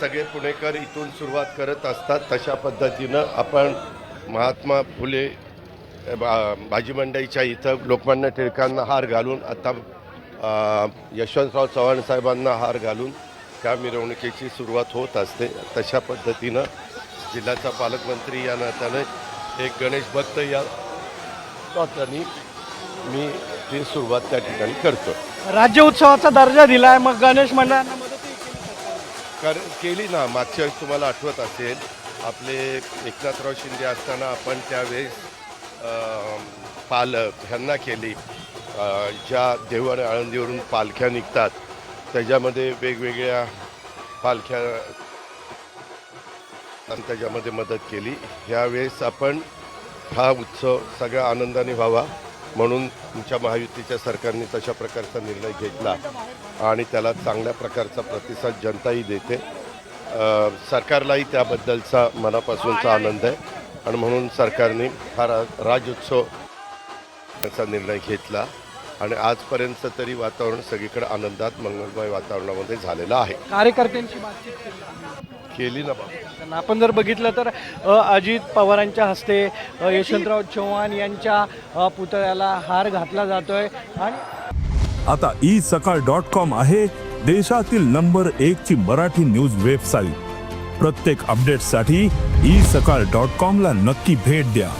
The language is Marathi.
सगळे पुणेकर इथून सुरुवात करत असतात तशा पद्धतीनं आपण महात्मा फुले भाजी मंडईच्या इथं लोकमान्य टिळकांना हार घालून आता यशवंतराव चव्हाण साहेबांना हार घालून त्या मिरवणुकीची सुरुवात होत असते. तशा पद्धतीनं जिल्ह्याचा पालकमंत्री या नात्याने एक गणेश भक्त या नात्याने मी ती सुरुवात त्या ठिकाणी करतो. राज्य उत्सवाचा दर्जा दिलाय, मग गणेश मंडळांना केली ना. मागच्या वेळेस तुम्हाला आठवत असेल आपले एकनाथराव शिंदे असताना आपण त्यावेळेस ह्यांना केली. ज्या देव आणि आळंदीवरून पालख्या निघतात त्याच्यामध्ये वेगवेगळ्या पालख्या त्याच्यामध्ये मदत केली. ह्यावेळेस आपण हा उत्सव सगळ्या आनंदाने व्हावा म्हणून तुमच्या महायुतीच्या सरकारने तशा प्रकारचा निर्णय घेतला आणि त्याला चांगल्या प्रकारचा प्रतिसाद जनताही देते. सरकारलाही त्याबद्दलचा मनापासूनचा आनंद आहे आणि म्हणून सरकारने हा राज्योत्सव याचा निर्णय घेतला आणि आजपर्यंत तरी वातावरण सगळीकडे आनंदात मंगलमय वातावरणामध्ये झालेलं आहे. कार्यकर्त्यांची बातचीत केली ना बाबा. आपण जर बघितलं तर अजित पवारांच्या हस्ते यशवंतराव चव्हाण यांच्या पुतळ्याला हार घातला जातोय आणि आता isakal.com आहे देशातील नंबर 1 ची मराठी न्यूज वेबसाईट. प्रत्येक अपडेटसाठी isakal.com ला नक्की भेट द्या.